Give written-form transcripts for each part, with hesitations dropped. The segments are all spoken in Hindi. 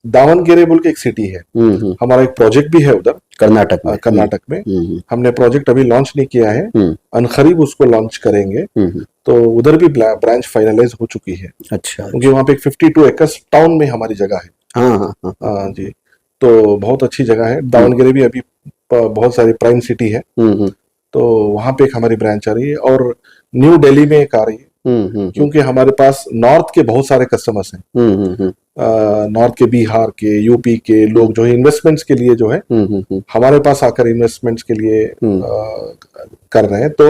दावणगेरे बोल के एक सिटी है, हमारा एक प्रोजेक्ट भी है उधर कर्नाटक में। हमने प्रोजेक्ट अभी लॉन्च नहीं किया है, अनकरीब उसको लॉन्च करेंगे। तो उधर भी ब्रांच फाइनलाइज हो चुकी है। अच्छा, क्योंकि वहाँ पे एक 52 एकर्स टाउन में हमारी जगह है। हाँ जी, तो बहुत अच्छी जगह है। दावणगेरे भी अभी बहुत सारी प्राइम सिटी है, तो वहां पे एक हमारी ब्रांच आ रही है, और न्यू दिल्ली में एक आ रही है। क्योंकि हमारे पास नॉर्थ के बहुत सारे कस्टमर्स हैं, नॉर्थ के, बिहार के, यूपी के लोग जो है इन्वेस्टमेंट्स के लिए जो है हमारे पास आकर इन्वेस्टमेंट्स के लिए कर रहे हैं। तो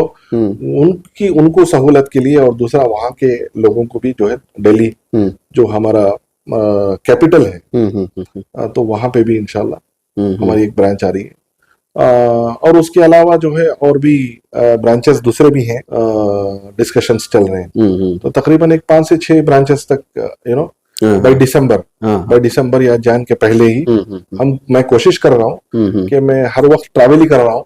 उनको सहूलत के लिए, और दूसरा वहां के लोगों को भी जो है दिल्ली जो हमारा कैपिटल है, तो वहां पे भी इंशाल्लाह हमारी एक ब्रांच आ रही है। और उसके अलावा जो है और भी ब्रांचेस दूसरे भी हैं, डिस्कशंस चल रहे हैं। तो तकरीबन एक 5 से 6 ब्रांचेस तक बाय दिसंबर या जैन के पहले ही मैं कोशिश कर रहा हूँ कि मैं हर वक्त ट्रैवल ही कर रहा हूँ।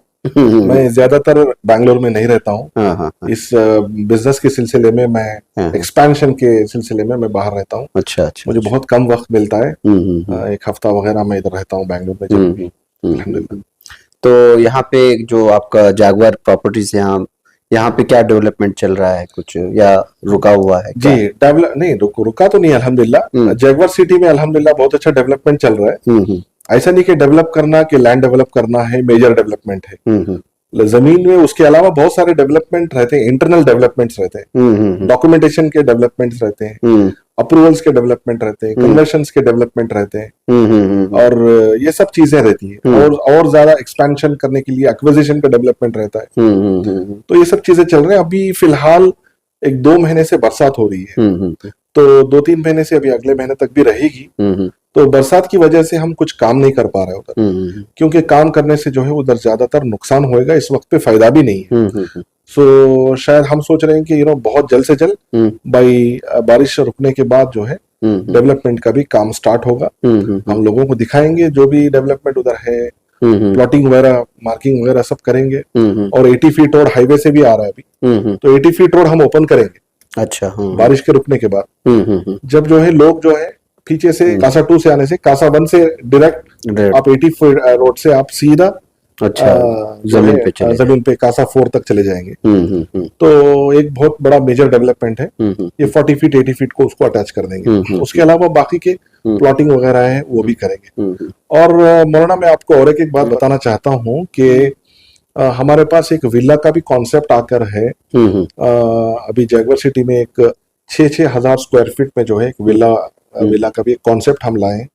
मैं ज्यादातर बैंगलोर में नहीं रहता हूँ। इस बिजनेस के सिलसिले में, मैं एक्सपेंशन के सिलसिले में मैं बाहर रहता हूँ। अच्छा, मुझे बहुत कम वक्त मिलता है, एक हफ्ता वगैरह मैं इधर रहता हूँ बैंगलोर में जब भी, अल्हम्दुलिल्लाह। तो यहाँ पे जो आपका जैगुआर प्रॉपर्टीज यहाँ पे क्या डेवलपमेंट चल रहा है, कुछ या रुका हुआ है? जी, डेवलप नहीं, रुका तो नहीं अल्हम्दुलिल्लाह। जैगुआर सिटी में अल्हम्दुलिल्लाह बहुत अच्छा डेवलपमेंट चल रहा है। ऐसा नहीं कि डेवलप करना, कि लैंड डेवलप करना है मेजर डेवलपमेंट है। जमीन में उसके अलावा बहुत सारे डेवलपमेंट रहते हैं, इंटरनल डेवलपमेंट्स रहते हैं, डॉक्यूमेंटेशन के डेवलपमेंट्स रहते हैं, अप्रूवल्स के डेवलपमेंट रहते हैं, कन्वर्शंस के डेवलपमेंट रहते हैं, और ये सब चीजें रहती है। और ज्यादा एक्सपेंशन करने के लिए एक्विजिशन का डेवलपमेंट रहता है। तो ये सब चीजें चल रहे हैं। अभी फिलहाल 1-2 महीने से बरसात हो रही है, तो 2-3 महीने से अभी अगले महीने तक भी रहेगी। तो बरसात की वजह से हम कुछ काम नहीं कर पा रहे उधर, क्योंकि काम करने से जो है उधर ज्यादातर नुकसान होएगा, इस वक्त पे फायदा भी नहीं है। सो शायद हम सोच रहे हैं कि बहुत जल्द से जल्द बारिश रुकने के बाद जो है डेवलपमेंट का भी काम स्टार्ट होगा। हम लोगों को दिखाएंगे जो भी डेवलपमेंट उधर है, प्लॉटिंग वगैरह, मार्किंग वगैरह सब करेंगे। और 80 फीट रोड हाईवे से भी आ रहा है अभी, तो 80 फीट रोड हम ओपन करेंगे। अच्छा, बारिश के रुकने के बाद जब जो है लोग जो है पीछे से कासा 2 से आने से, कासा 1 से डायरेक्ट आप 80 फीट रोड से आप सीधा जमीन पे कासा 4 तक चले जाएंगे। तो एक बहुत बड़ा मेजर डेवलपमेंट है। ये 40 फीट 80 फीट को उसको अटैच कर देंगे। उसके अलावा बाकी के प्लॉटिंग वगैरह है वो भी करेंगे। और मौलाना, मैं आपको और एक बात बताना चाहता हूँ कि हमारे पास एक विला का भी कॉन्सेप्ट आकर है। अभी जैगुआर सिटी में एक 6,000 स्क्वायर फीट में जो है एक विला का भी एक कॉन्सेप्ट हम लाए।